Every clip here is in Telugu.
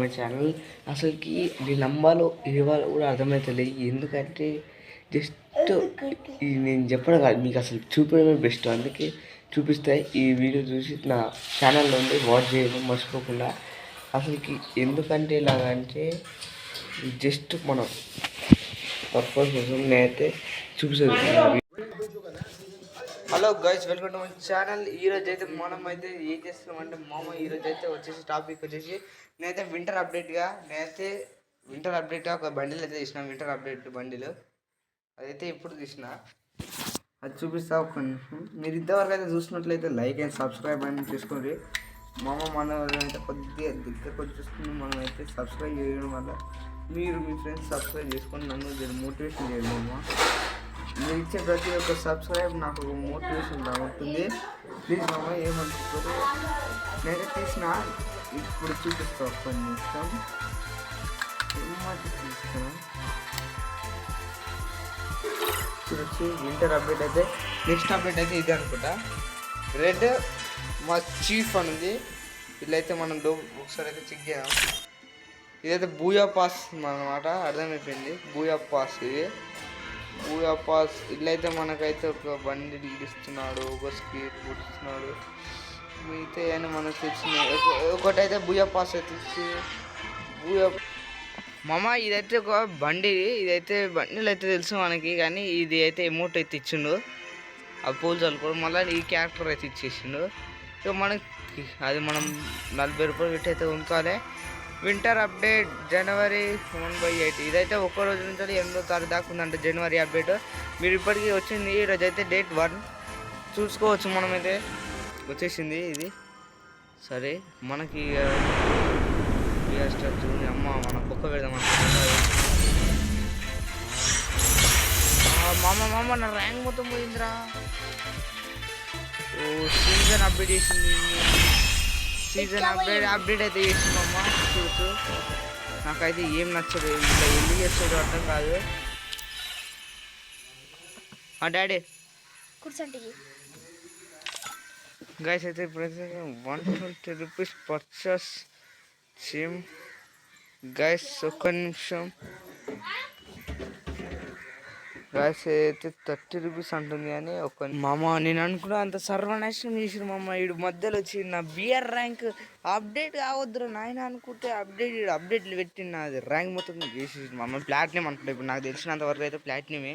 My channel. అసలుకి నేను నమ్మాలో ఇవ్వాలో కూడా అర్థమవుతలేదు. ఎందుకంటే జస్ట్ నేను చెప్పడం కాదు, మీకు అసలు చూపించడమే బెస్ట్. అందుకే చూపిస్తే ఈ వీడియో చూసి నా ఛానల్లో ఉండి వాచ్ చేయడం మర్చిపోకుండా. అసలుకి ఎందుకంటే ఇలాగంటే జస్ట్ మనం పర్పస్ కోసం నేనైతే చూపిస్తాను. Hello guys, welcome to my channel. ఈరోజు అయితే మనం అయితే ఏం చేస్తున్నామంటే ఈరోజు అయితే వచ్చేసి టాపిక్ వచ్చేసి నేనైతే వింటర్ అప్డేట్గా ఒక బండిల్ అయితే తీసిన. వింటర్ అప్డేట్ బండిల్ అదైతే ఇప్పుడు తీసిన, అది చూపిస్తా. ఒక నిమిషం. మీరు ఇంతవరకు అయితే చూసినట్లయితే లైక్ అండ్ సబ్స్క్రైబ్ అని చేసుకోండి. మన అయితే కొద్దిగా దగ్గరకు వచ్చేస్తుంది. మనం అయితే సబ్స్క్రైబ్ చేయడం వల్ల మీరు మీ ఫ్రెండ్స్ సబ్స్క్రైబ్ చేసుకొని నన్ను మోటివేషన్ చేయండి. మీరు ఇచ్చే ప్రతి ఒక్క సబ్స్క్రైబ్ నాకు ఒక మోటివేషన్ ఉంటుంది. ప్లీజ్ ఏమనుకోరు. నేనైతే తీసిన, ఇప్పుడు చూపిస్తా. ఒక్క నిమిషం తీస్తాను. చూసి వింటర్ అప్డేట్ అయితే నెక్స్ట్ అప్డేట్ అయితే ఇది అనుకుంటా. రెడ్ మా చీఫ్ అని ఉంది. ఇట్లయితే మనం ఒకసారి అయితే చెక్ చేద్దాం. ఇదైతే బూయా పాస్ అన్నమాట, అర్థమైపోయింది. బూయా పాస్ ఇట్లయితే మనకైతే ఒక బండి ఇస్తున్నాడు, ఒక స్పీడ్ ఇస్తున్నాడు. మిగతా అని మనకు తెచ్చిన ఒకటైతే బూయా పాస్ అయితే ఇచ్చి ఇదైతే ఒక బండి. ఇదైతే బండిలు అయితే తెలుసు మనకి, కానీ ఇది అయితే అమౌంట్ అయితే ఇచ్చిండు. ఆ పూలు చల్లుకోవడం మళ్ళీ ఈ క్యారెక్టర్ అయితే ఇచ్చేసిండు. ఇక మనకి అది మనం 40 రూపాయలు పెట్టి అయితే కొనుక్కోవాలి. వింటర్ అప్డేట్ జనవరి 1/8. ఇదైతే ఒక్క రోజు నుంచి 8వ తారీఖు దాకా ఉందంటే జనవరి అప్డేట్. మీరు ఇప్పటికీ వచ్చింది. ఈరోజు అయితే డేట్ 1 చూసుకోవచ్చు. మనమైతే వచ్చేసింది ఇది. సరే, మనకి మన కుక్క పెడదాం మామ నా ర్యాంక్ మొత్తం పోయిందిరా. ఓ సీజన్ అప్డేట్ చేసింది. అప్డేట్ అయితే చేసింది అమ్మ. చూసు నాకైతే ఏం నచ్చదు. ఇంకా ఎందుకు చేస్తాడు అర్థం కాదు. డాడీ కూర్చోండి. గైస్ అయితే ఇప్పుడైతే 120 రూపీస్ పర్చేస్ సేమ్. గైస్ ఒక్క నిమిషం. గైస్ అయితే 30 రూపీస్ అంటుంది, కానీ ఒక నేను అనుకున్నా అంత సర్వనాశనం చేసిన వీడు మధ్యలో వచ్చి నా బిఆర్ ర్యాంక్ అప్డేట్ కావద్దురా నాయన అనుకుంటే అప్డేట్లు పెట్టిన అది ర్యాంక్ మొత్తం చేసేసి ప్లాటినం అనుకుంటా. ఇప్పుడు నాకు తెలిసినంత వరకు అయితే ప్లాటినమే.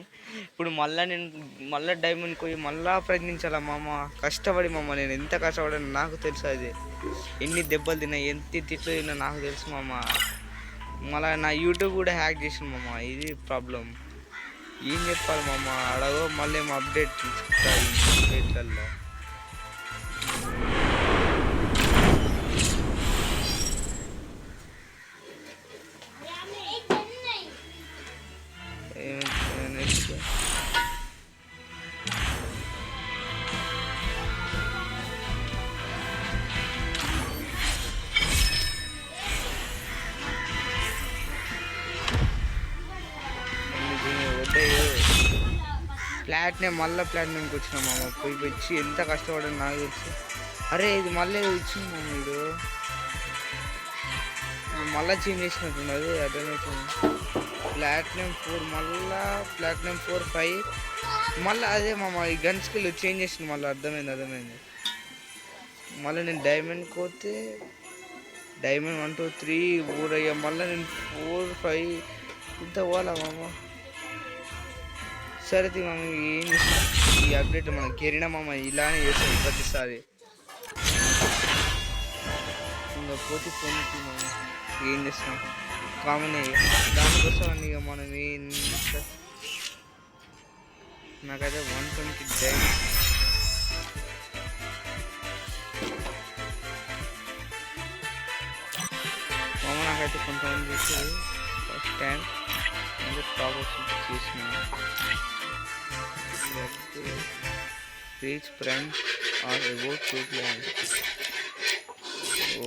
ఇప్పుడు మళ్ళీ డైమండ్ పోయి మళ్ళీ ప్రయత్నించాలా కష్టపడి నేను ఎంత కష్టపడాను నాకు తెలుసు. అది ఎన్ని దెబ్బలు తిన్నా, ఎంత తిట్లు తిన్నా నాకు తెలుసు మళ్ళీ నా యూట్యూబ్ కూడా హ్యాక్ చేసిన ఇది ప్రాబ్లం. ఏం చెప్పాలి అడగో మళ్ళీ ఏమో అప్డేట్ అప్డేట్లలో ప్లాటినంకి వచ్చిన పోయి వచ్చి ఎంత కష్టపడని నాకు తెలుసు. అరే ఇది మళ్ళీ ఇచ్చింది వీడు, మళ్ళీ చేంజ్ చేసినట్టున్నది. అర్థమవుతుంది. ప్లాటినం 4 మళ్ళా ప్లాటినం 4, 5 మళ్ళీ అదే ఈ గన్ స్కిల్ చేంజ్ చేసింది మళ్ళీ. అర్థమైంది. మళ్ళీ నేను డైమండ్ కోతే డైమండ్ 1, 2, 3 4 అయ్యా. మళ్ళీ నేను 4, 5 ఇంత పోవాలా సరే ఏం చేస్తాం. ఈ అప్డేట్ మన కెరీనా ఇలానే చేస్తాం ప్రతిసారి. ఇంకా పోతే ఏం చేస్తాం, కామన్ దానికోసం అని ఇక మనం ఏం నాకైతే 120 డైమండ్ నాకైతే కొంతమంది చేసేది. ఫస్ట్ టైం టాప్ చేసినాను. Reach friends are about to plan. ఓ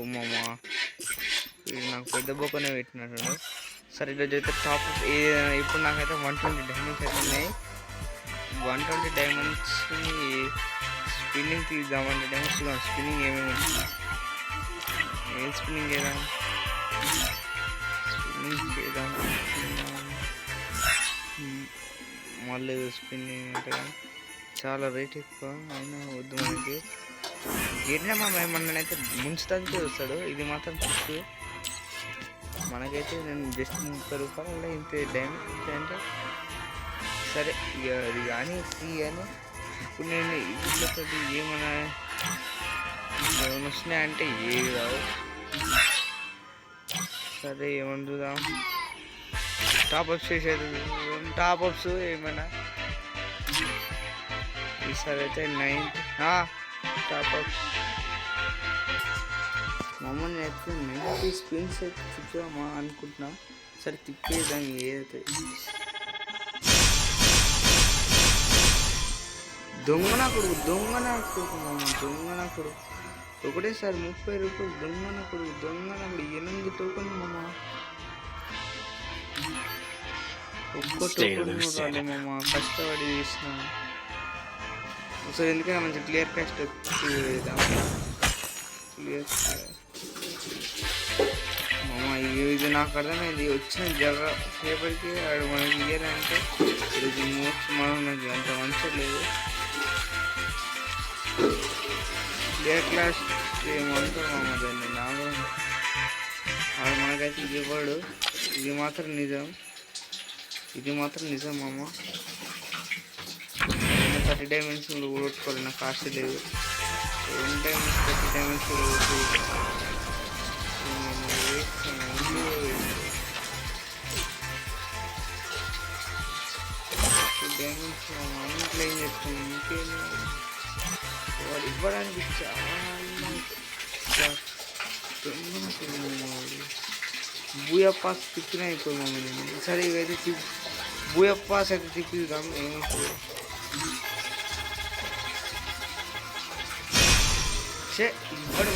వీడు నాకు పెద్ద బొక్కనే పెట్టినట్టు. సరే ఈరోజు అయితే టాప్ ఇప్పుడు నాకైతే 120 డైమండ్స్ అయితే ఉన్నాయి. 120 డైమండ్స్ని స్పిన్నింగ్ తీద్దామంటే డైమండ్స్ స్పిన్నింగ్ ఏమేమి ఉంటుంది. ఏం స్పిన్నింగ్ ఏదా స్పిన్నింగ్ చేద్దాం. మళ్ళీ స్పిన్నింగ్ అంటే చాలా రేట్ ఎక్కువ అయినా వద్దు మనకి. గిరిన మా ఏమన్నానైతే ముంచుతానికి వస్తాడు. ఇది మాత్రం ఫిక్స్. మనకైతే నేను జస్ట్ 30 రూపాయలు ఇంత డ్యామేజ్ అంటే సరే ఇక అది కానీ ఫ్రీ కానీ. ఇప్పుడు నేను వీళ్ళతో ఏమైనా వస్తున్నాయంటే ఏవి రావు. సరే ఏమని చూద్దాం. టాప్అప్స్ చేసేది టాప్అప్స్ ఏమైనా ఈసారి అయితే 90 టాప్అప్స్. మమ్మల్ని అయితే 90 స్పిన్స్ అయితే తిప్పుదామా అనుకుంటున్నా. సరే తిప్పేదాం ఏదైతే. దొంగనకుడు దొంగనకుడు ఒకటేసారి 30 రూపాయలు. దొంగనకుడు 8 టోకన్ మామ. ఒక్క టోకన్ రాలే మామ, కష్టపడి చేసిన. ఒకసారి ఎందుకైనా మంచి క్లియర్ కాస్ట్ మామ. ఇది నాకు అర్థమైంది. వచ్చిన జగ సేపటికి ఆడు మనకి ఇయ్యాలంటే ఇది మోస్ట్ మనకి అంత మంచిగా లేదు. క్లియర్ క్లాస్ ఏమంటారు మామ దాన్ని. నాకు ఆడు మనకైతే ఇవ్వడు. ఇది మాత్రం నిజం మామ. 30 డైమండ్స్ కొట్టుకోవాలి. నాకు కాస్ట్ లేదు. 10 డైమండ్స్ 30 డైమండ్స్ డైమండ్స్ అన్నింట్లో ఏం చెప్తాను. ఇంకేం వాడు ఇవ్వడానికి చాలా బూయప్పాస్ తిప్పిన అయిపోయి మమ్మల్ని. సరే ఇవైతే బూయప్పాస్ అయితే తిప్పిద్దాం. ఏమవుతుంది ఇవ్వడు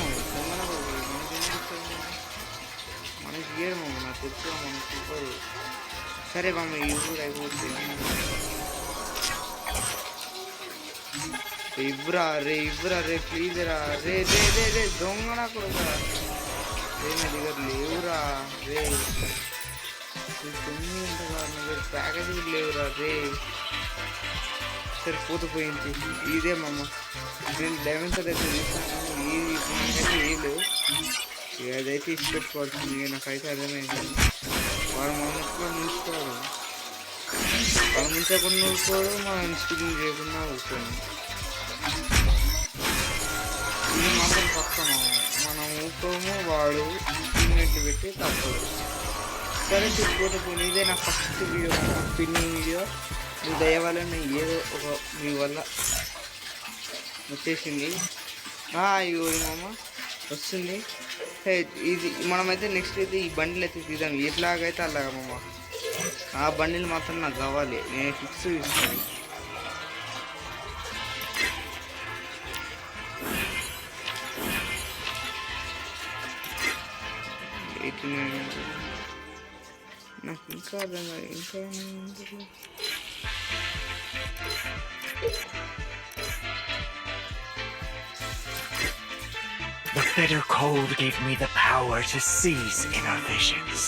మనకి ఇయ్యడు మామ. నాకు తెలుసు మనకి ఇవ్వరు. సరే మామ ఇవ్వరు అయిపోతుంది. ఇవ్వరా రే ప్లీజ్ రా రే దొంగ నాకు కూడా రే నా దగ్గర లేవురా రే. 9 గంటల ప్యాకేజీ లేవురా రే. సరే పోయింది. ఇదే మామ. నేను డైమండ్స్ అయితే తీసుకున్నాను. మనకైతే ఏం లేవు. అదైతే ఇచ్చి పెట్టుకోవాల్సింది. నాకైతే అర్థమైంది. వాడు మనం చూసుకోవాలి. వాళ్ళు ముంచకుండా ఊరుకోవడం, మనం స్పిన్నింగ్ చేయకుండా ఊరుకోవడం. ఇది మాత్రం పక్కన మనం ఊరుకోము. వాడు స్పిన్నింగ్ పెట్టి తప్పదు. సరే పోతే ఇదే నా ఫస్ట్ వీడియో, స్పిన్నింగ్ వీడియో. మీ దయ వల్ల నేను ఏదో ఒక మీ వల్ల వచ్చేసింది. ఇవ్వడు మామ వస్తుంది. ఇది మనమైతే నెక్స్ట్ అయితే ఈ బండిల్ అయితే తీద్దాం. ఎట్లాగైతే అలాగా మామ. ఆ బండిల్ మాత్రం నాకు కావాలి. నేను ఫిక్స్ ఇస్తాను. నాకు ఇంకా అర్థం కాదు. ఇంకా The bitter cold gave me the power to seize inner visions.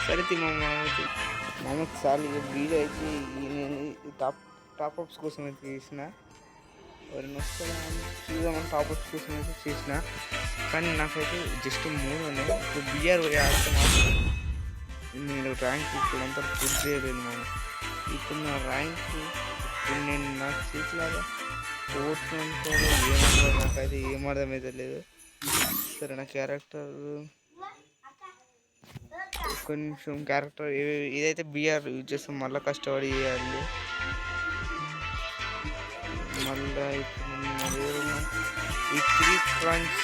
సరే మామకి సార్లు వీడియో అయితే నేను టాప్అప్స్ కోసం అయితే చేసిన. ఎవరైనా వస్తారా చూద్దామని టాప్అప్స్ కోసం అయితే చేసిన. కానీ నాకైతే జస్ట్ 3 ఉన్నాయి. ఇప్పుడు బిఆర్ ఆడితే మాత్రం నేను ర్యాంక్ ఇప్పుడంతా ఫుడ్ చేయలేదు మామ. ఇప్పుడు నా ర్యాంక్ ఇప్పుడు నేను నా చేతిలాగా పోతున్నాను. ఏమన్నా నాకైతే ఏం అర్థమైతే లేదు. సరే నా క్యారెక్టర్ ఒక్క నిమిషం. క్యారెక్టర్ ఇదైతే బిఆర్ యూజ్ చేస్తాం. మళ్ళీ కష్టపడి చేయాలి. మళ్ళీ ఇప్పుడు ఈ 3 క్రాంచ్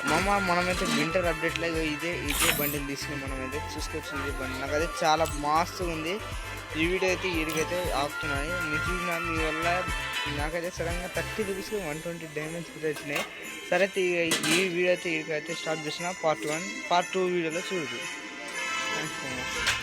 మామ మామ మనమైతే వింటర్ అప్డేట్లో ఇదే బండిని తీసుకుని మనమైతే చూసుకోవచ్చు. ఇదే బండి నాకైతే చాలా మస్తుగా ఉంది. ఈ వీడియో అయితే వీడికైతే ఆపుతున్నాయి. నిజంగా మీ వల్ల నాకైతే సడన్గా 30 రూపీస్కి 120 డైమండ్స్ కూడా వచ్చినాయి. సరే అయితే ఈ వీడియో అయితే వీడికైతే స్టార్ట్ చేసిన పార్ట్ 1 పార్ట్ 2 వీడియోలో చూడదు. Thanks for watching.